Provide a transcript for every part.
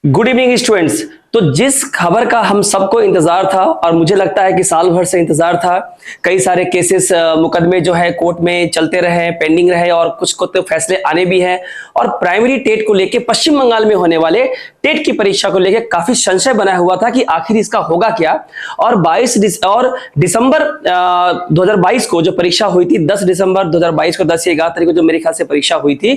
Good evening students. तो जिस खबर का हम सबको इंतजार था और मुझे लगता है कि साल भर से इंतजार था, कई सारे केसेस मुकदमे जो है कोर्ट में चलते रहे, पेंडिंग रहे और कुछ को तो फैसले आने भी हैं। और प्राइमरी टेट को लेके पश्चिम बंगाल में होने वाले टेट की परीक्षा को लेके काफी संशय बना हुआ था कि आखिर इसका होगा क्या। और 22 दिसंबर 2022 को जो परीक्षा हुई थी, 10 दिसंबर 2022 को 10 या 11 तारीख को जो मेरे ख्याल से परीक्षा हुई थी,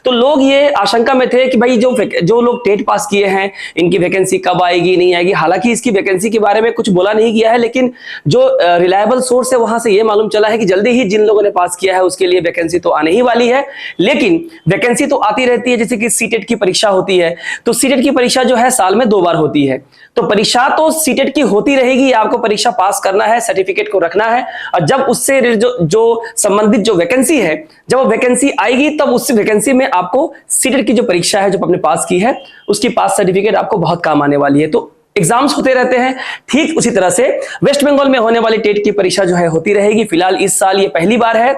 तो लोग ये आशंका में थे कि भाई जो लोग टेट पास किए हैं इनकी वैकेंसी कब आएगी नहीं आएगी। हालांकि इसकी वैकेंसी के बारे में कुछ बोला नहीं गया है, लेकिन जो रिलायबल सोर्स है वहां से यह मालूम चला है कि जल्दी ही जिन लोगों ने पास किया है उसके लिए वैकेंसी तो आने ही वाली है। लेकिन वैकेंसी तो आती रहती है, जैसे कि सीटेट की परीक्षा होती है, तो सीटेट की परीक्षा जो है साल में 2 बार होती है। तो परीक्षा तो सीटेट की होती रहेगी, आपको परीक्षा पास करना है, सर्टिफिकेट को रखना है, और जब उससे जो संबंधित जो वैकेंसी है, जब वो वैकेंसी आएगी तब उस वैकेंसी में आपको सीटेट की जो परीक्षा है जो आपने पास की है उसकी पास सर्टिफिकेट आपको बहुत काम आने वाली है। तो एग्जाम्स होते रहते हैं, ठीक उसी तरह से वेस्ट बंगाल में होने वाली टेट की परीक्षा जो है होती रहेगी। फिलहाल इस साल ये पहली बार है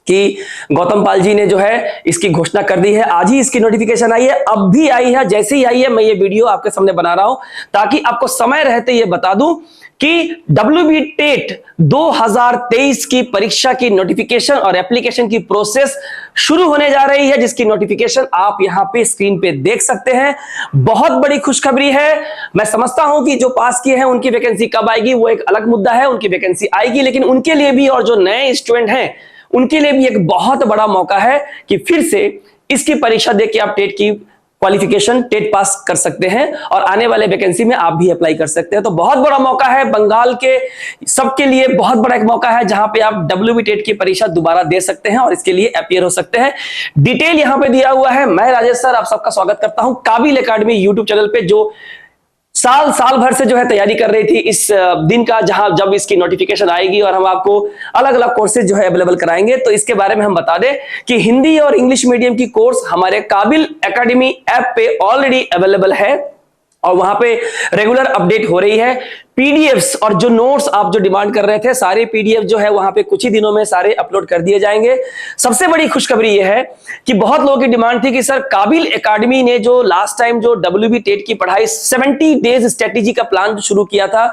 कि गौतम पाल जी ने जो है इसकी घोषणा कर दी है। आज ही इसकी नोटिफिकेशन आई है, अब भी आई है, जैसे ही आई है मैं ये वीडियो आपके सामने बना रहा हूं ताकि आपको समय रहते ये बता दूं कि WB टेट 2023 की परीक्षा की नोटिफिकेशन और एप्लीकेशन की प्रोसेस शुरू होने जा रही है, जिसकी नोटिफिकेशन आप यहां पे स्क्रीन पे देख सकते हैं। बहुत बड़ी खुशखबरी है। मैं समझता हूं कि जो पास किए हैं उनकी वैकेंसी कब आएगी वो एक अलग मुद्दा है, उनकी वैकेंसी आएगी, लेकिन उनके लिए भी और जो नए स्टूडेंट हैं उनके लिए भी एक बहुत बड़ा मौका है कि फिर से इसकी परीक्षा देके आप टेट की क्वालिफिकेशन, टेट पास कर सकते हैं और आने वाले वैकेंसी में आप भी अप्लाई कर सकते हैं। तो बहुत बड़ा मौका है बंगाल के सबके लिए, बहुत बड़ा एक मौका है जहां पे आप WB टेट की परीक्षा दोबारा दे सकते हैं और इसके लिए अपीयर हो सकते हैं। डिटेल यहां पे दिया हुआ है। मैं राजेश सर आप सबका स्वागत करता हूं काबिल एकेडमी यूट्यूब चैनल पे, जो साल भर से जो है तैयारी कर रही थी इस दिन का, जब इसकी नोटिफिकेशन आएगी और हम आपको अलग अलग कोर्सेज जो है अवेलेबल कराएंगे। तो इसके बारे में हम बता दें कि हिंदी और इंग्लिश मीडियम की कोर्स हमारे काबिल एकेडमी ऐप पे ऑलरेडी अवेलेबल है और वहां पे रेगुलर अपडेट हो रही है। पीडीएफ्स और जो नोट्स आप जो डिमांड कर रहे थे, सारे पीडीएफ जो है वहां पे कुछ ही दिनों में सारे अपलोड कर दिए जाएंगे। सबसे बड़ी खुशखबरी यह है कि बहुत लोगों की डिमांड थी कि सर काबिल एकेडमी ने जो लास्ट टाइम जो WB टेट की पढ़ाई 70 डेज स्ट्रेटेजी का प्लान शुरू किया था,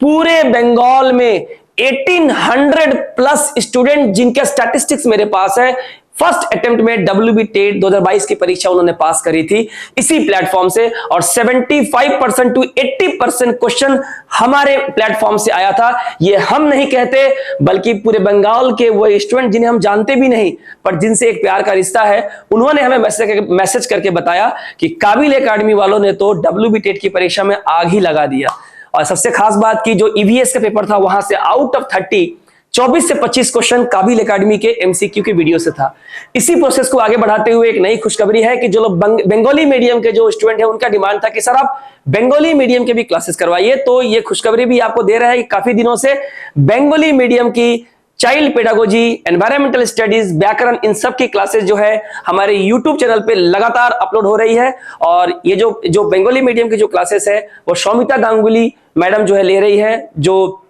पूरे बंगाल में 1800 प्लस स्टूडेंट जिनके स्टैटिस्टिक्स मेरे पास है, फर्स्ट अटेम्प्ट में WB टेट 2022 की परीक्षा उन्होंने पास करी थी इसी प्लेटफॉर्म से, और 75% टू 80% क्वेश्चन हमारे प्लेटफॉर्म से आया था। ये हम नहीं कहते बल्कि पूरे बंगाल के वो स्टूडेंट जिन्हें हम जानते भी नहीं पर जिनसे एक प्यार का रिश्ता है, उन्होंने हमें मैसेज करके बताया कि काबिल एकेडमी वालों ने तो WB टेट की परीक्षा में आग ही लगा दिया। और सबसे खास बात की जो EVS का पेपर था वहां से आउट ऑफ 30 24 से 25 क्वेश्चन काबिल एकेडमी के MCQ के वीडियो से था। इसी प्रोसेस को आगे बढ़ाते हुए एक नई खुशखबरी है कि जो लोग बंगाली मीडियम के जो स्टूडेंट हैं उनका डिमांड था कि सर आप बंगाली मीडियम के भी क्लासेस करवाइए। तो ये खुशखबरी भी आपको दे रहा है कि काफी दिनों से बंगाली मीडियम की चाइल्ड पेडागोजी, एनवायरमेंटल स्टडीज, व्याकरण, इन सब की क्लासेस जो है हमारे यूट्यूब चैनल पे लगातार अपलोड हो रही है। और ये जो बंगाली मीडियम की जो क्लासेस है वो शौमिता गांगुली मैडम जो है ले रही है, जो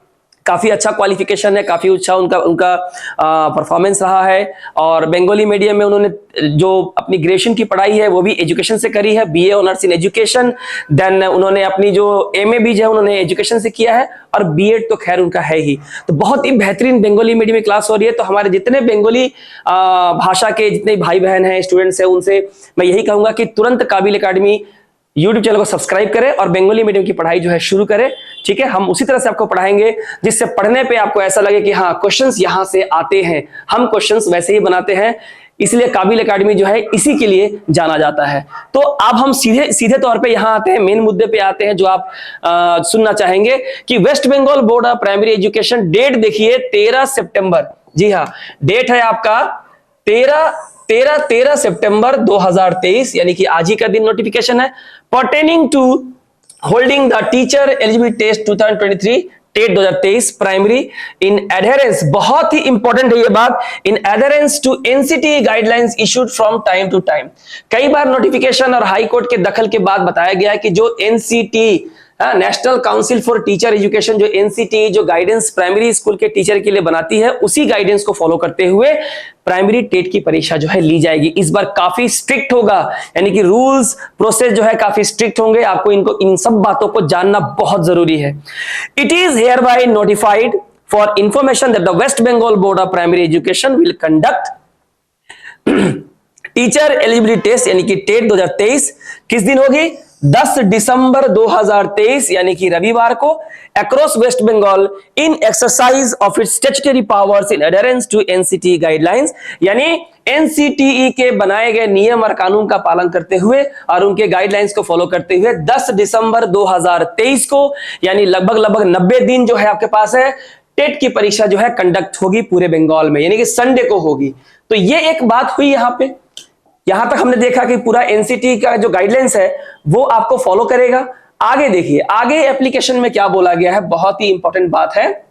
काफी अच्छा क्वालिफिकेशन है, काफी अच्छा उनका परफॉर्मेंस रहा है। और बंगाली मीडियम में उन्होंने जो अपनी ग्रेजुएशन की पढ़ाई है वो भी एजुकेशन से करी है, BA honours in education. Then उन्होंने अपनी जो MA भी है उन्होंने एजुकेशन से किया है, और B.Ed तो खैर उनका है ही। तो बहुत ही बेहतरीन बंगाली मीडियम में क्लास हो रही है। तो हमारे जितने बंगाली भाषा के जितने भाई बहन हैं, स्टूडेंट्स हैं, उनसे मैं यही कहूंगा कि तुरंत काबिल एकेडमी यूट्यूब चैनल को सब्सक्राइब करें और बंगाली मीडियम की पढ़ाई जो है शुरू करें। ठीक है, हम उसी तरह से आपको पढ़ाएंगे जिससे पढ़ने पे आपको ऐसा लगे कि हाँ क्वेश्चंस यहां से आते हैं, हम क्वेश्चंस वैसे ही बनाते हैं। इसलिए काबिल एकेडमी जो है इसी के लिए जाना जाता है। तो अब हम सीधे तौर पे यहां आते हैं, मेन मुद्दे पे आते हैं जो आप सुनना चाहेंगे कि West Bengal board of primary education, date देखिए 13 सितंबर। जी हाँ, डेट है आपका 13 सितंबर 2023, यानी कि आज ही का दिन नोटिफिकेशन है। Pertaining to holding the teacher eligibility test 2023 TET 2023 primary in adherence, बहुत ही इंपॉर्टेंट है ये बात, in adherence to NCT guidelines issued from time to time. कई बार नोटिफिकेशन और हाई कोर्ट के दखल के बाद बताया गया है कि जो NCT national council for teacher education, जो एनसीटी, जो गाइडेंस प्राइमरी स्कूल के टीचर के लिए बनाती है, उसी गाइडेंस को फॉलो करते हुए प्राइमरी टेट की परीक्षा जो है ली जाएगी। इस बार काफी स्ट्रिक्ट होगा, यानी कि रूल्स प्रोसेस जो है काफी स्ट्रिक्ट होंगे। आपको इनको इन सब बातों को जानना बहुत जरूरी है। It is here by notified for information that the West Bengal board of primary education will conduct teacher eligibility test, यानी कि टेट 2023 किस दिन होगी? 10 दिसंबर 2023 यानी कि रविवार को, across West Bengal in exercise of its statutory powers in adherence to NCT guidelines, यानी एनसीटीई के बनाए गए नियम और कानून का पालन करते हुए और उनके गाइडलाइंस को फॉलो करते हुए 10 दिसंबर 2023 को, यानी लगभग 90 दिन जो है आपके पास है, टेट की परीक्षा जो है कंडक्ट होगी पूरे बंगाल में, यानी कि संडे को होगी। तो ये एक बात हुई। यहां तक हमने देखा कि पूरा एनसीटी का जो गाइडलाइंस है वो आपको फॉलो करेगा। आगे देखिए, आगे एप्लीकेशन में क्या बोला गया है, बहुत ही इंपॉर्टेंट बात है।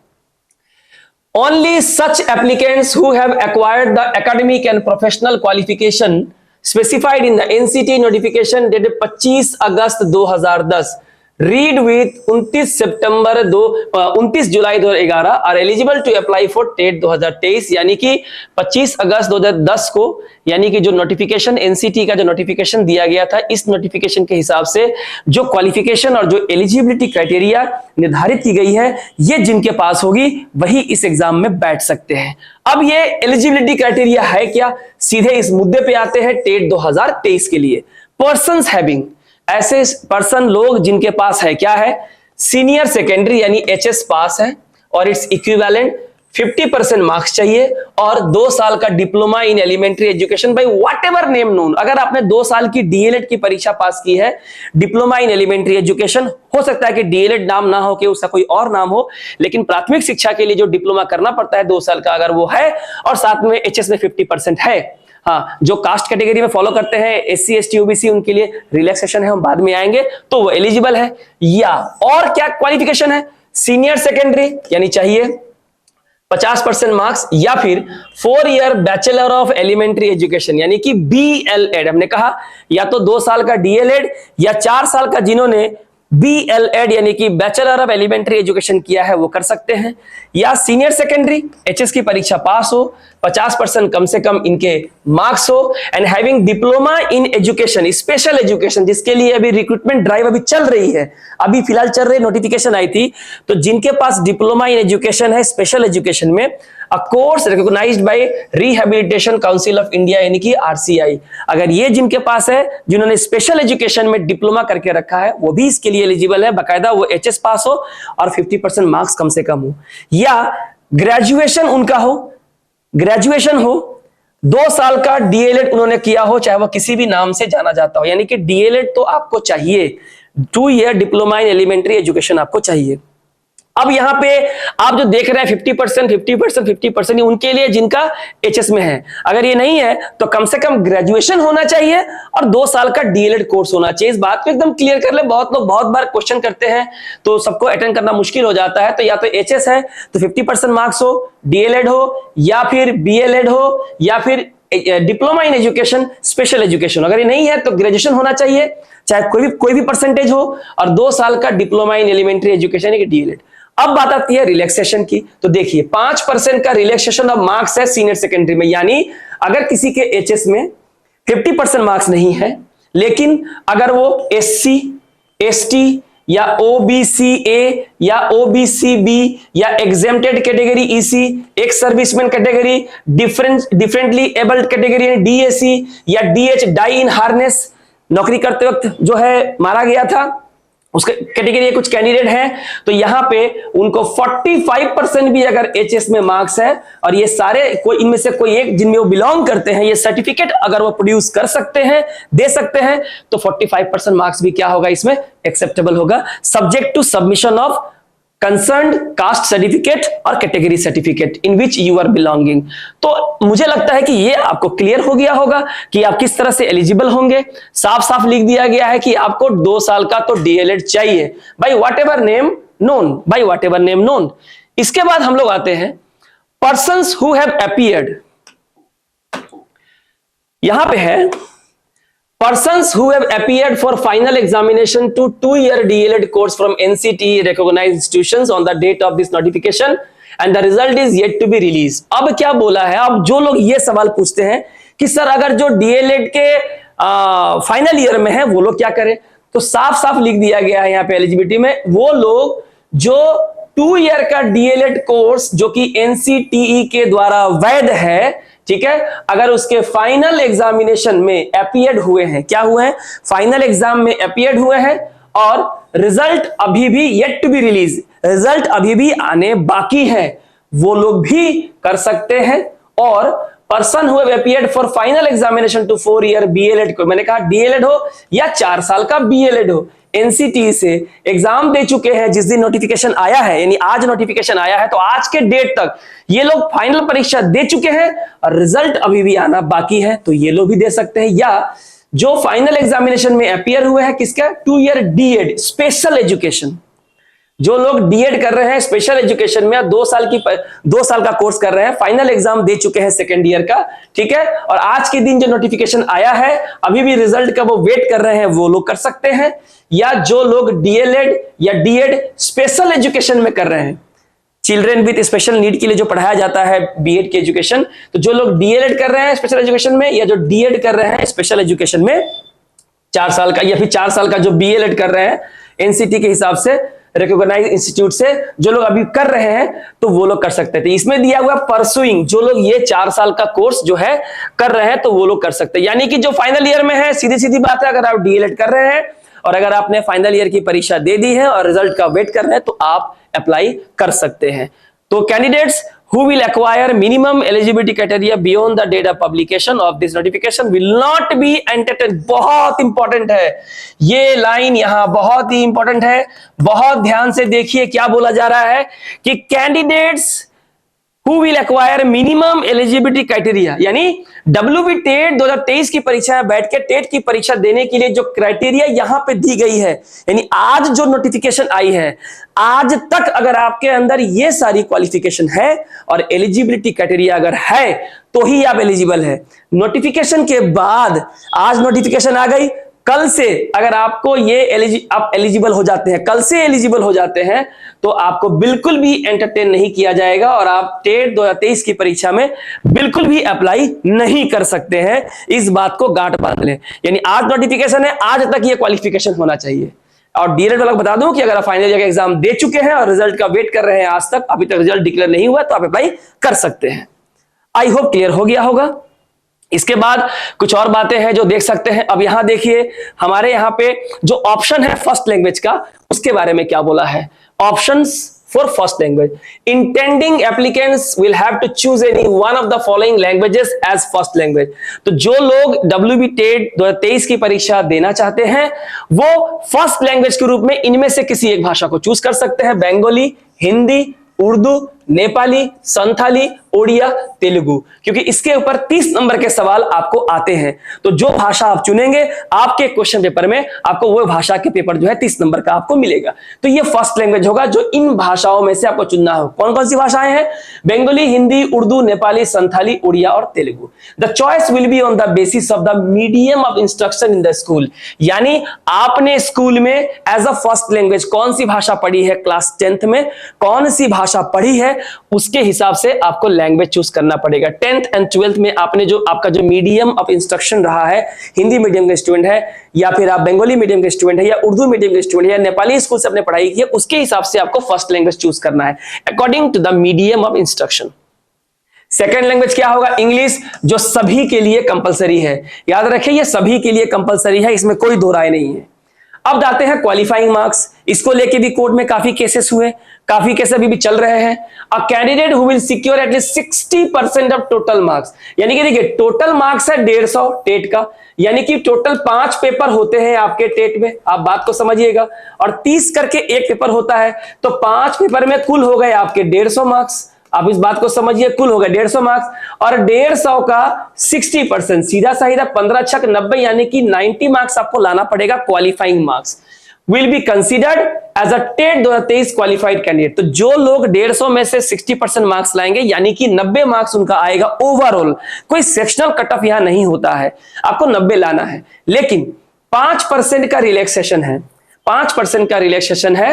Only such applicants who have acquired the academic and professional qualification specified in the NCT notification dated 25 August 2010 read with 29 July 2011 are eligible to apply for TET 2023, यानी कि 25 अगस्त 2010 को, यानी कि जो नोटिफिकेशन एनसीटी का जो नोटिफिकेशन दिया गया था, इस नोटिफिकेशन के हिसाब से जो क्वालिफिकेशन और जो एलिजिबिलिटी क्राइटेरिया निर्धारित की गई है, ये जिनके पास होगी वही इस एग्जाम में बैठ सकते हैं। अब ये एलिजिबिलिटी क्राइटेरिया है क्या, सीधे इस मुद्दे पे आते हैं। टेट 2023 के लिए पर्सन्स हैविंग, ऐसे पर्सन लोग जिनके पास है क्या है, सीनियर सेकेंडरी यानी एचएस पास है और इट्स इक्विवेलेंट 50% मार्क्स चाहिए और 2 साल का diploma in elementary education by whatever name known. अगर आपने 2 साल की डीएलएड की परीक्षा पास की है, डिप्लोमा इन एलिमेंट्री एजुकेशन, हो सकता है कि डीएलएड नाम ना हो, कि उसका कोई और नाम हो, लेकिन प्राथमिक शिक्षा के लिए जो डिप्लोमा करना पड़ता है 2 साल का, अगर वो है और साथ में एचएस में 50% है, हाँ, जो कास्ट कैटेगरी में फॉलो करते हैं एससी एसटी ओबीसी, उनके लिए रिलैक्सेशन है, हम बाद में आएंगे, तो वो एलिजिबल है। या और क्या क्वालिफिकेशन है, सीनियर सेकेंडरी यानी चाहिए 50% मार्क्स, या फिर 4 year bachelor of elementary education यानी कि बीएलएड। हमने कहा या तो 2 साल का डीएलएड या 4 साल का जिन्होंने बीएलएड यानी कि बैचलर ऑफ एलिमेंट्री एजुकेशन किया है वो कर सकते हैं, या सीनियर सेकेंडरी एचएस की परीक्षा पास हो, 50% कम से कम इनके मार्क्स हो, and having diploma in education, special education, जिसके लिए अभी रिक्रूटमेंट ड्राइव अभी चल रही है, अभी फिलहाल चल रही, नोटिफिकेशन आई थी, तो जिनके पास डिप्लोमा इन एजुकेशन है स्पेशल एजुकेशन में, a course recognised by rehabilitation council of India यानी कि आरसीआई, अगर ये जिनके पास है, जिन्होंने स्पेशल एजुकेशन में डिप्लोमा करके रखा है, वो भी इसके लिए एलिजिबल है, बाकायदा वो एचएस पास हो और 50% मार्क्स कम से कम हो, या ग्रेजुएशन उनका हो, ग्रेजुएशन हो, 2 साल का डीएलएड उन्होंने किया हो, चाहे वो किसी भी नाम से जाना जाता हो, यानी कि डीएलएड तो आपको चाहिए, 2 year diploma in elementary education आपको चाहिए। अब यहां पे आप जो देख रहे हैं 50% उनके लिए जिनका एचएस में है, अगर ये नहीं है तो कम से कम ग्रेजुएशन होना चाहिए और 2 साल का डीएलएड कोर्स होना चाहिए। इस बात को एकदम क्लियर कर ले, बहुत लोग बहुत बार क्वेश्चन करते हैं तो सबको अटेंड करना मुश्किल हो जाता है। तो या तो एचएस है तो 50% मार्क्स हो, डीएलएड हो, या फिर बीएलएड हो, या फिर diploma in education special education. अगर ये नहीं है तो ग्रेजुएशन होना चाहिए, चाहे कोई भी परसेंटेज हो, और 2 साल का डिप्लोमा इन एलिमेंट्री एजुकेशन यानी कि डीएलएड। अब बात आती है रिलैक्सेशन की, तो देखिए 5% का रिलैक्सेशन ऑफ मार्क्स है सीनियर सेकेंडरी में, यानी अगर किसी के एचएस में 50% मार्क्स नहीं है, लेकिन अगर वो एससी, एसटी या ओबीसी ए या ओबीसी बी या exempted category EC, ex serviceman category, differently abled category यानी डीएसी, या डीएच डाई इन हार्नेस, नौकरी करते वक्त जो है मारा गया था, उसके कैटेगरी कुछ कैंडिडेट हैं, तो यहां पे उनको 45% भी अगर एचएस में मार्क्स है और ये सारे कोई इनमें से कोई एक जिनमें वो बिलोंग करते हैं, ये सर्टिफिकेट अगर वो प्रोड्यूस कर सकते हैं, दे सकते हैं, तो 45% मार्क्स भी क्या होगा इसमें एक्सेप्टेबल होगा, subject to submission of concerned caste certificate और category certificate in which you are belonging. तो मुझे लगता है कि ये आपको क्लियर हो गया होगा कि आप किस तरह से एलिजिबल होंगे। साफ साफ लिख दिया गया है कि आपको 2 साल का तो डीएलएड चाहिए by whatever name known, by whatever name known. इसके बाद हम लोग आते हैं पर्सन्स हु हैव अपीयर्ड, यहां पे है Persons who have appeared for final examination to 2-year DLED course from NCTE recognized institutions on the date of this notification and the result is yet to be released. अब क्या बोला है, अब जो लोग ये सवाल पूछते हैं कि सर अगर जो DLED के फाइनल ईयर में है वो लोग क्या करें, तो साफ साफ लिख दिया गया है यहाँ पे एलिजिबिलिटी में, वो लोग जो 2 ईयर का DLED कोर्स जो कि NCTE के द्वारा वैध है, ठीक है, अगर उसके फाइनल एग्जामिनेशन में अपीयर्ड हुए हैं, क्या हुए हैं, फाइनल एग्जाम में अपीयर्ड हुए हैं और रिजल्ट अभी भी yet to be release, result अभी भी आने बाकी है, वो लोग भी कर सकते हैं। और person who have appeared for final examination to 4 year BLED को, मैंने कहा DLED हो या 4 साल का BLED हो, NCTE से एग्जाम दे चुके हैं, जिस दिन नोटिफिकेशन आया है यानी आज नोटिफिकेशन आया है तो आज के डेट तक ये लोग फाइनल परीक्षा दे चुके हैं और रिजल्ट अभी भी आना बाकी है, तो ये लोग भी दे सकते हैं। या जो फाइनल एग्जामिनेशन में अपीयर हुए हैं किसका, 2 ईयर DED स्पेशल एजुकेशन, जो लोग DED कर रहे हैं स्पेशल एजुकेशन में 2 साल का कोर्स कर रहे हैं, फाइनल एग्जाम दे चुके हैं सेकेंड ईयर का, ठीक है, और आज के दिन जो नोटिफिकेशन आया है अभी भी रिजल्ट का वो वेट कर रहे हैं, वो लोग कर सकते हैं। या जो लोग DLED या DED स्पेशल एजुकेशन में कर रहे हैं, चिल्ड्रेन विद स्पेशल नीड के लिए जो पढ़ाया जाता है BED की एजुकेशन, तो जो लोग DLED कर रहे हैं स्पेशल एजुकेशन में या जो DED कर रहे हैं स्पेशल एजुकेशन में 4 साल का या फिर 4 साल का जो BLED कर रहे हैं NCTE के हिसाब से रिकॉग्नाइज्ड इंस्टीट्यूट से, जो लोग अभी कर रहे हैं तो वो लोग कर सकते थे। इसमें दिया हुआ परसुइंग, जो लोग ये 4 साल का कोर्स जो है कर रहे हैं तो वो लोग कर सकते हैं। यानी कि जो फाइनल ईयर में है, सीधी सीधी बात है, अगर आप DLED कर रहे हैं और अगर आपने फाइनल ईयर की परीक्षा दे दी है और रिजल्ट का वेट कर रहे हैं तो आप अप्लाई कर सकते हैं। तो candidates who will acquire minimum eligibility criteria beyond the date of publication of this notification will not be entertained। बहुत इंपॉर्टेंट है ये लाइन, यहां बहुत ही इंपॉर्टेंट है, बहुत ध्यान से देखिए क्या बोला जा रहा है कि candidates who will acquire minimum eligibility criteria, यानी WB टेट 2023 की परीक्षा में बैठ के टेट की परीक्षा देने के लिए जो क्राइटेरिया यहां पे दी गई है, यानी आज जो नोटिफिकेशन आई है, आज तक अगर आपके अंदर ये सारी क्वालिफिकेशन है और एलिजिबिलिटी क्राइटेरिया अगर है तो ही आप एलिजिबल है। नोटिफिकेशन के बाद आज नोटिफिकेशन आ गई, कल से अगर आपको ये आप एलिजिबल हो जाते हैं, कल से एलिजिबल हो जाते हैं तो आपको बिल्कुल भी एंटरटेन नहीं किया जाएगा और आप टेट 2023 की परीक्षा में बिल्कुल भी अप्लाई नहीं कर सकते हैं। इस बात को गांठ बांध लें, यानी आज नोटिफिकेशन है, आज तक ये क्वालिफिकेशन होना चाहिए। और DLED वाला बता दूं कि अगर आप फाइनल ईयर का एग्जाम दे चुके हैं और रिजल्ट का वेट कर रहे हैं, आज तक अभी तक रिजल्ट डिक्लेयर नहीं हुआ, तो आप अप्लाई कर सकते हैं। आई होप क्लियर हो गया होगा। इसके बाद कुछ और बातें हैं जो देख सकते हैं। अब यहां देखिए हमारे यहां पे जो ऑप्शन है फर्स्ट लैंग्वेज का, उसके बारे में क्या बोला है। Options for first language, intending applicants will have to choose any one of the following languages as first language. तो जो लोग WB टेट 2023 की परीक्षा देना चाहते हैं वो फर्स्ट लैंग्वेज के रूप में इनमें से किसी एक भाषा को चूज कर सकते हैं, बंगाली, हिंदी, उर्दू, नेपाली, संथाली, ओडिया, तेलुगु, क्योंकि इसके ऊपर 30 नंबर के सवाल आपको आते हैं। तो जो भाषा आप चुनेंगे आपके क्वेश्चन पेपर में आपको वो भाषा के पेपर जो है 30 नंबर का आपको मिलेगा। तो ये फर्स्ट लैंग्वेज होगा जो इन भाषाओं में से आपको चुनना हो। कौन कौन सी भाषाएं हैं, बंगाली, हिंदी, उर्दू, नेपाली, संथाली, ओडिया और Telugu. The choice will be on the basis of the medium of instruction in the school, यानी आपने स्कूल में एज अ फर्स्ट लैंग्वेज कौन सी भाषा पढ़ी है, क्लास 10th में कौन सी भाषा पढ़ी है, उसके हिसाब से आपको लैंग्वेज चूज करना पड़ेगा। 10th एंड 12th में आपने जो आपका जो मीडियम ऑफ इंस्ट्रक्शन रहा है, हिंदी मीडियम का स्टूडेंट है या फिर आप बंगाली मीडियम के स्टूडेंट है या उर्दू मीडियम के स्टूडेंट है या नेपाली स्कूल से आपने पढ़ाई की है, उसके हिसाब से आपको फर्स्ट लैंग्वेज चूज करना है according to the medium of instruction. Second language क्या होगा, इंग्लिश, जो सभी के लिए कंपलसरी है। याद रखिए ये सभी के लिए कंपलसरी है, इसमें कोई दो राय नहीं है। अब जाते हैं क्वालिफाइंग मार्क्स, इसको लेके भी कोर्ट में काफी केसेस हुए, काफी केस अभी भी चल रहे हैं। A candidate who will secure at least 60% of total marks, यानी कि देखिए टोटल मार्क्स है 150 टेट का, यानी कि टोटल 5 पेपर होते हैं आपके टेट में, आप बात को समझिएगा, और 30 करके एक पेपर होता है, तो 5 पेपर में कुल हो गए आपके 150 मार्क्स। आप इस बात को समझिए, कुल हो गया 150 मार्क्स और 150 का 60%, सीधा साहिदा 15 छक 90, यानी कि 90 मार्क्स आपको लाना पड़ेगा qualifying marks. Will be considered as a TET 2023 qualified candidate. तो जो लोग 150 में से 60% मार्क्स लाएंगे, यानी कि 90 मार्क्स उनका आएगा ओवरऑल, कोई सेक्शनल कट ऑफ यहां नहीं होता है, आपको 90 लाना है, लेकिन 5% का रिलैक्सेशन है, 5% का रिलैक्सेशन है,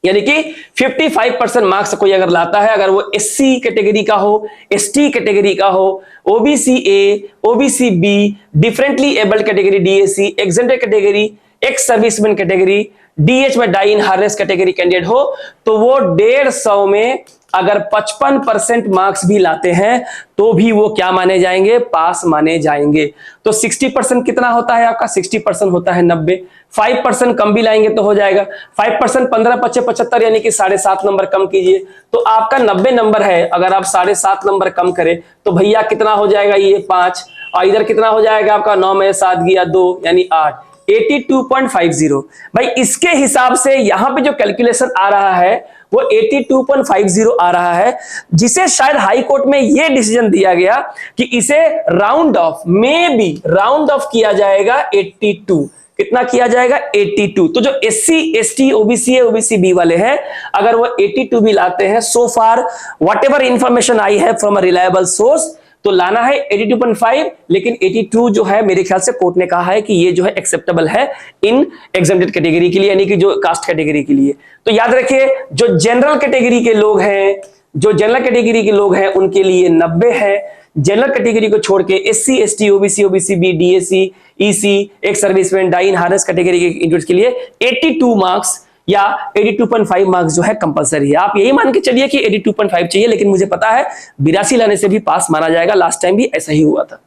यानी कि 55% मार्क्स कोई अगर लाता है, अगर वो एससी कैटेगरी का हो, एसटी कैटेगरी का हो, OBC A, OBC B, differently abled category DAC, exempted category, ex serviceman category, DH में die in harness category candidate हो, तो वो 150 में अगर 55% मार्क्स भी लाते हैं तो भी वो क्या माने जाएंगे, पास माने जाएंगे। तो 60% कितना होता है आपका, 60% होता है 90, 5% कम भी लाएंगे तो हो जाएगा, 5% 15 25 75, यानी कि 7.5 नंबर कम कीजिए, तो आपका 90 नंबर है, अगर आप 7.5 नंबर कम करें तो भैया कितना हो जाएगा, ये 5, और इधर कितना हो जाएगा आपका 9 में 7 गया 2, यानी 8, 82.50। भाई इसके हिसाब से यहां पे जो कैलकुलेशन आ रहा है वो 82.50 आ रहा है, जिसे शायद हाई कोर्ट में यह डिसीजन दिया गया कि इसे राउंड ऑफ, में भी राउंड ऑफ किया जाएगा 82। कितना किया जाएगा, 82। तो जो SC ST OBC OBC B वाले हैं, अगर वो 82 भी लाते हैं, so far whatever information I है फ्रॉम अ रिलायबल सोर्स, तो लाना है 82.5, लेकिन 82 जो है मेरे ख्याल से कोर्ट ने कहा है कि ये जो है एक्सेप्टेबल है इन एग्जेम्प्टेड कैटेगरी के लिए, यानी कि जो कास्ट कैटेगरी के लिए। तो याद रखिए, जो जनरल कैटेगरी के लोग हैं, जो जनरल कैटेगरी के लोग हैं उनके लिए 90 है, जनरल कैटेगरी को छोड़ के SC ST OBC OBC B DAC EC ex serviceman die in harness category के इंडिविजुअल्स के लिए 82 मार्क्स या 82.5 मार्क्स जो है कंपलसरी है। आप यही मान के चलिए कि 82.5 चाहिए, लेकिन मुझे पता है 82 लाने से भी पास माना जाएगा, लास्ट टाइम भी ऐसा ही हुआ था।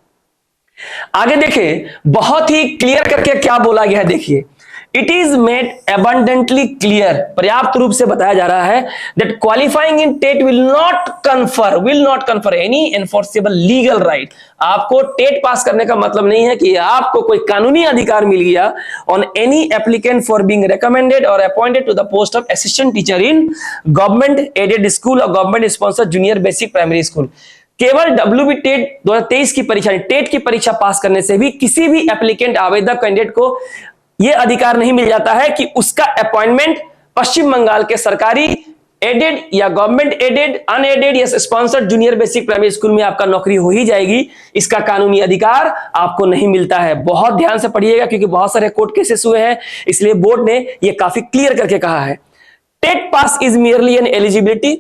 आगे देखें, बहुत ही क्लियर करके क्या बोला गया है, देखिए, it is made abundantly clear, पर्याप्त रूप से बताया जा रहा है that qualifying in TET will not confer any enforceable legal right. आपको टेट पास करने का मतलब नहीं है कि आपको कोई कानूनी अधिकार मिल गया on any applicant for being recommended और appointed to the post of assistant teacher in government aided school और government sponsored junior basic primary school. केवल डब्ल्यूबी टेट 2023 की परीक्षा, टेट की परीक्षा पास करने से भी किसी भी एप्लीकेंट आवेदक कैंडिडेट को यह अधिकार नहीं मिल जाता है कि उसका अपॉइंटमेंट पश्चिम बंगाल के सरकारी एडेड या गवर्नमेंट एडेड, अनएडेड या sponsored junior basic primary school में आपका नौकरी हो ही जाएगी। इसका कानूनी अधिकार आपको नहीं मिलता है। बहुत ध्यान से पढ़िएगा, क्योंकि बहुत सारे कोर्ट केसेस हुए हैं, इसलिए बोर्ड ने यह काफी क्लियर करके कहा है। TET pass is merely an eligibility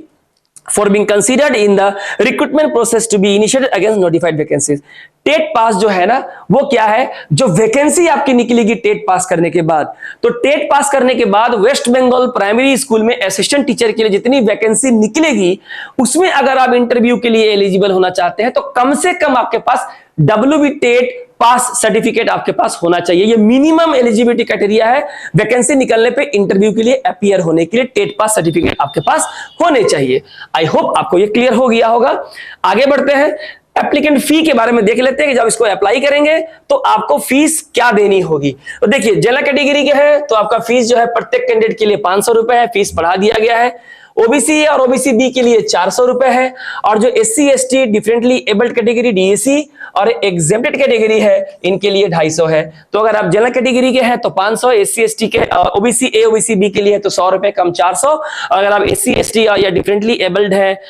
for being considered in the recruitment process to be initiated against notified vacancies। TET pass जो है ना, वो क्या है, जो वैकेंसी आपकी निकलेगी टेट पास करने के बाद, तो टेट पास करने के बाद वेस्ट बंगाल प्राइमरी स्कूल में असिस्टेंट टीचर के लिए जितनी वैकेंसी निकलेगी, उसमें अगर आप इंटरव्यू के लिए एलिजिबल होना चाहते हैं तो कम से कम आपके पास डब्ल्यूबी टेट पास सर्टिफिकेट आपके पास होना चाहिए। ये मिनिमम एलिजिबिलिटी क्राइटेरिया है, वैकेंसी निकलने पे इंटरव्यू के लिए अपीयर होने के लिए टेट पास सर्टिफिकेट आपके पास होने चाहिए। आई होप आपको ये क्लियर हो गया होगा। आगे बढ़ते हैं, एप्लीकेंट फी के बारे में देख लेते हैं कि जब इसको अप्लाई करेंगे तो आपको फीस क्या देनी होगी। तो देखिए, जनरल कैटेगरी के है तो आपका फीस जो है प्रत्येक कैंडिडेट के लिए 500 रुपए है, फीस बढ़ा दिया गया है। ओबीसी और ओबीसी बी के लिए 400 रुपए है, और जो SC ST differently abled category DAC और एग्जेम्प्टेड कैटेगरी है, इनके लिए 250 है। तो अगर आप जनरल कैटेगरी के हैं तो 500, एससी एसटी के ओबीसी ए ओबीसी बी के लिए तो 100 रुपए कम 400, अगर आप एससी एसटी या डिफरेंटली एबल्ड है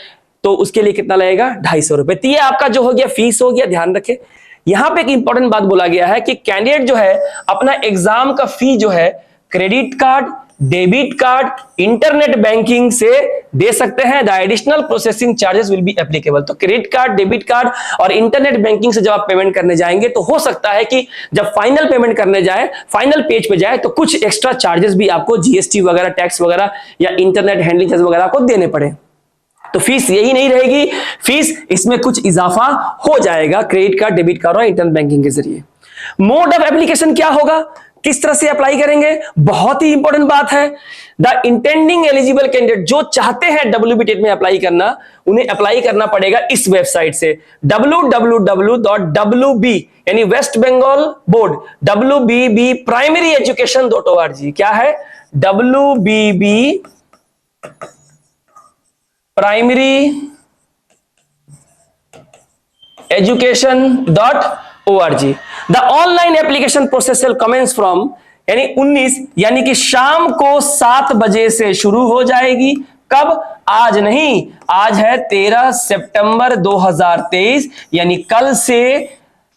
तो उसके लिए कितना लगेगा, 250 रुपए। तो ये आपका जो हो गया फीस हो गया। ध्यान रखें, यहां पे एक इंपॉर्टेंट बात बोला गया है कि कैंडिडेट जो है अपना एग्जाम का फी जो है credit card, debit card, internet banking से दे सकते हैं। The additional processing charges will be applicable. तो क्रेडिट कार्ड, डेबिट कार्ड और इंटरनेट बैंकिंग से जब आप पेमेंट करने जाएंगे तो हो सकता है कि जब फाइनल पेमेंट करने जाए, फाइनल पेज पे जाए, तो कुछ एक्स्ट्रा चार्जेस भी आपको जीएसटी वगैरह, टैक्स वगैरह या इंटरनेट हैंडलिंग चार्ज वगैरह को देने पड़े। तो फीस यही नहीं रहेगी, फीस इसमें कुछ इजाफा हो जाएगा क्रेडिट कार्ड, डेबिट कार्ड और इंटरनेट बैंकिंग के जरिए। मोड ऑफ एप्लीकेशन क्या होगा, किस तरह से अप्लाई करेंगे, बहुत ही इंपॉर्टेंट बात है। द इंटेंडिंग एलिजिबल कैंडिडेट जो चाहते हैं डब्ल्यूबी टेट में अप्लाई करना, उन्हें अप्लाई करना पड़ेगा इस वेबसाइट से www.wb यानी West Bengal board WBB primary education. क्या है, WBB primary education.org। The online application process will commence from यानी 19, यानी कि शाम को 7 बजे से शुरू हो जाएगी। कब? आज नहीं, आज है 13 सितंबर 2023, यानी कल से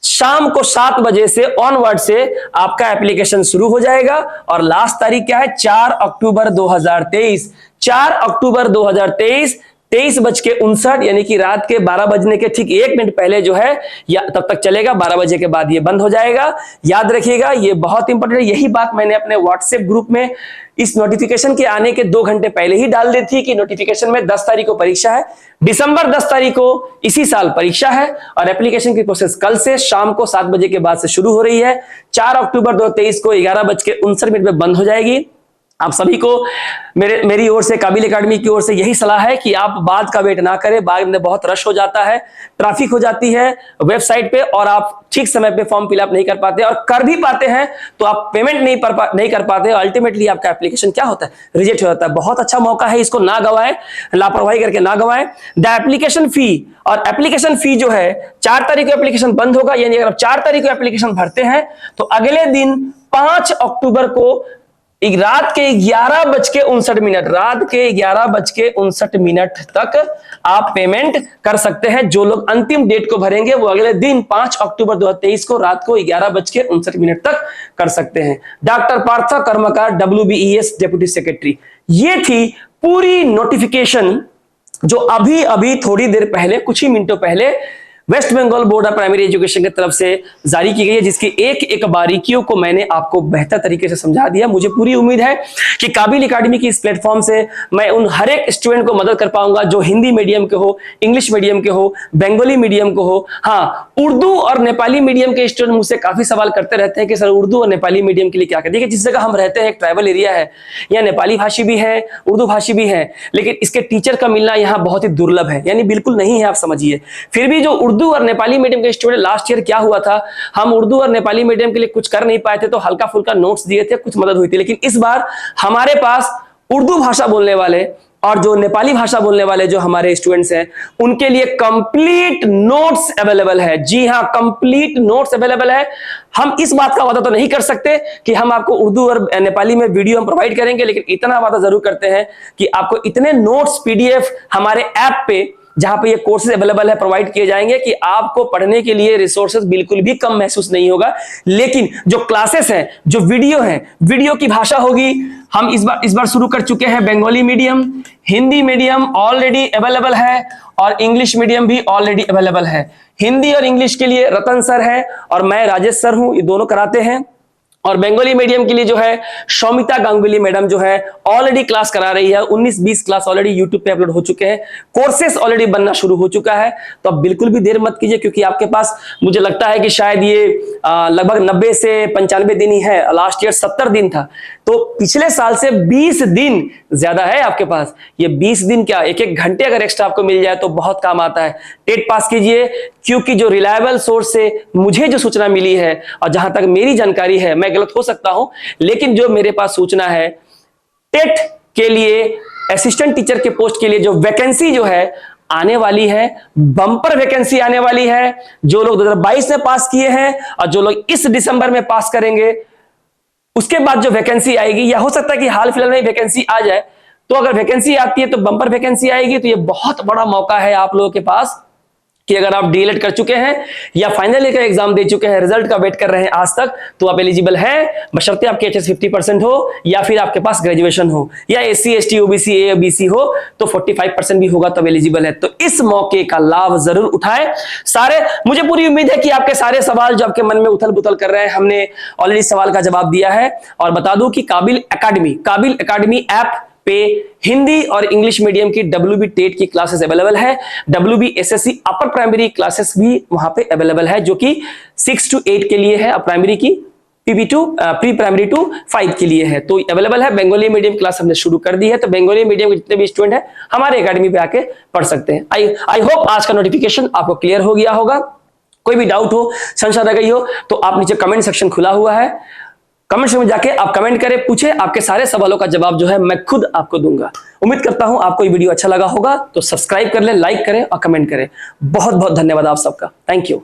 शाम को 7 बजे से ऑनवर्ड से आपका एप्लीकेशन शुरू हो जाएगा। और लास्ट तारीख क्या है? 4 अक्टूबर 2023। 4 अक्टूबर 2023 23:59, यानी कि रात के 12 बजने के ठीक 1 मिनट पहले जो है, या तब तक चलेगा, 12 बजे के बाद ये बंद हो जाएगा। याद रखिएगा, ये बहुत इंपॉर्टेंट है। यही बात मैंने अपने व्हाट्सएप ग्रुप में इस नोटिफिकेशन के आने के 2 घंटे पहले ही डाल दी थी कि नोटिफिकेशन में 10 तारीख को परीक्षा है, दिसंबर 10 तारीख को इसी साल परीक्षा है, और एप्लीकेशन की प्रोसेस कल से शाम को 7 बजे के बाद से शुरू हो रही है। 4 अक्टूबर 2023 को 11:59 में बंद हो जाएगी। आप सभी को मेरी ओर से, काबिल एकेडमी की ओर से यही सलाह है कि आप बाद का वेट ना करें। बाद में बहुत रश हो जाता है, ट्रैफिक हो जाती है वेबसाइट पे, और आप ठीक समय पे फॉर्म फिलअप नहीं कर पाते, और कर भी पाते हैं तो आप पेमेंट नहीं कर पाते। अल्टीमेटली आपका एप्लीकेशन क्या होता है? रिजेक्ट हो जाता है। बहुत अच्छा मौका है, इसको ना गवाएं, लापरवाही करके ना गवाएं। द एप्लीकेशन फी, और एप्लीकेशन फी जो है 4 तारीख को एप्लीकेशन बंद होगा, यानी अगर आप 4 तारीख को एप्लीकेशन भरते हैं तो अगले दिन 5 अक्टूबर को रात के 11:59, रात के 11:59 तक आप पेमेंट कर सकते हैं। जो लोग अंतिम डेट को भरेंगे वो अगले दिन 5 अक्टूबर 2023 को रात को 11:59 तक कर सकते हैं। डॉक्टर पार्था कर्मकार, WBES डेप्यूटी सेक्रेटरी। ये थी पूरी नोटिफिकेशन जो अभी थोड़ी देर पहले, कुछ ही मिनटों पहले West Bengal board of primary education की तरफ से जारी की गई है, जिसकी एक एक बारीकियों को मैंने आपको बेहतर तरीके से समझा दिया। मुझे पूरी उम्मीद है कि काबिल एकेडमी की इस प्लेटफॉर्म से मैं उन हर एक स्टूडेंट को मदद कर पाऊंगा जो हिंदी मीडियम के हो, इंग्लिश मीडियम के हो, बंगाली मीडियम को हो। हाँ, उर्दू और नेपाली मीडियम के स्टूडेंट मुझसे काफी सवाल करते रहते हैं कि सर उर्दू और नेपाली मीडियम के लिए क्या करें। देखिए, जिस जगह हम रहते हैं एक ट्राइबल एरिया है, यहाँ नेपाली भाषी भी है, उर्दू भाषी भी है, लेकिन इसके टीचर का मिलना यहाँ बहुत ही दुर्लभ है, यानी बिल्कुल नहीं है, आप समझिए। फिर भी जो उर्दू और नेपाली मीडियम के स्टूडेंट, लास्ट ईयर क्या हुआ था, हम उर्दू और नेपाली मीडियम के लिए कुछ कर नहीं पाए थे, तो हल्का फुल्का नोट्स दिए थे, कुछ मदद हुई थी। लेकिन इस बार हमारे पास उर्दू भाषा बोलने वाले और जो नेपाली भाषा बोलने वाले जो हमारे स्टूडेंट्स हैं, उनके लिए कंप्लीट नोट्स अवेलेबल है। जी हां, कंप्लीट नोट्स अवेलेबल है। हम इस बात का वादा तो नहीं कर सकते कि हम आपको उर्दू और नेपाली में वीडियो हम प्रोवाइड करेंगे, लेकिन इतना वादा जरूर करते हैं कि आपको इतने नोट्स PDF हमारे ऐप पे, जहां पे ये कोर्सेज अवेलेबल है, प्रोवाइड किए जाएंगे कि आपको पढ़ने के लिए रिसोर्सेज बिल्कुल भी कम महसूस नहीं होगा। लेकिन जो क्लासेस हैं, जो वीडियो हैं, वीडियो की भाषा होगी। हम इस बार शुरू कर चुके हैं Bengali medium, Hindi medium already available है, और इंग्लिश मीडियम भी ऑलरेडी अवेलेबल है। हिंदी और इंग्लिश के लिए रतन सर है और मैं राजेश सर हूं, ये दोनों कराते हैं। और बंगाली मीडियम के लिए जो है शौमिता गांगुली मैडम जो है ऑलरेडी क्लास करा रही है। 19-20 क्लास ऑलरेडी यूट्यूब पे अपलोड हो चुके हैं, कोर्सेस ऑलरेडी बनना शुरू हो चुका है। तो अब बिल्कुल भी देर मत कीजिए, क्योंकि आपके पास, मुझे लगता है कि शायद ये लगभग 90 से 95 दिन ही है। लास्ट ईयर 70 दिन था, तो पिछले साल से 20 दिन ज्यादा है आपके पास। ये 20 दिन क्या, 1-1 घंटे अगर एक्स्ट्रा आपको मिल जाए तो बहुत काम आता है। टेट पास कीजिए, क्योंकि जो रिलायबल सोर्स से मुझे जो सूचना मिली है, और जहां तक मेरी जानकारी है, मैं गलत हो सकता हूं, लेकिन जो मेरे पास सूचना है, टेट के लिए असिस्टेंट टीचर के पोस्ट के लिए जो वैकेंसी जो है आने वाली है, बम्पर वैकेंसी आने वाली है। जो लोग 2022 में पास किए हैं और जो लोग इस दिसंबर में पास करेंगे, उसके बाद जो वैकेंसी आएगी, या हो सकता है कि हाल फिलहाल में वैकेंसी आ जाए, तो अगर वैकेंसी आती है तो बम्पर वैकेंसी आएगी, तो ये बहुत बड़ा मौका है आप लोगों के पास कि अगर आप डीएलएड कर चुके हैं या फाइनल ईयर का एग्जाम दे चुके हैं, रिजल्ट का वेट कर रहे हैं आज तक, तो आप एलिजिबल हैं, बशर्ते आपके एचएस 50% हो, या फिर आपके पास ग्रेजुएशन हो, या SC ST OBC ABC हो तो 45% भी होगा तब एलिजिबल है। तो इस मौके का लाभ जरूर उठाएं। सारे, मुझे पूरी उम्मीद है कि आपके सारे सवाल जो आपके मन में उथल पुथल कर रहे हैं, हमने ऑलरेडी सवाल का जवाब दिया है। और बता दूं कि काबिल एकेडमी ऐप पे हिंदी और इंग्लिश मीडियम की WB टेट की क्लासेस अवेलेबल है। WB SSC upper primary classes भी वहां पे अवेलेबल है, जो कि 6 to 8 के लिए है, प्राइमरी की PB2 प्री प्राइमरी टू 5 के लिए है, तो अवेलेबल है। बंगाली मीडियम क्लास हमने शुरू कर दी है, तो बंगाली मीडियम के जितने भी स्टूडेंट हैं हमारे एकेडमी पे आके पढ़ सकते हैं। आई होप आज का नोटिफिकेशन आपको क्लियर हो गया होगा। कोई भी डाउट हो, संशय रह गई हो, तो आप नीचे कमेंट सेक्शन खुला हुआ है, कमेंट सेक्शन में जाके आप कमेंट करें, पूछे, आपके सारे सवालों का जवाब जो है मैं खुद आपको दूंगा। उम्मीद करता हूं आपको ये वीडियो अच्छा लगा होगा, तो सब्सक्राइब कर ले, लाइक करें और कमेंट करें। बहुत बहुत धन्यवाद आप सबका, थैंक यू।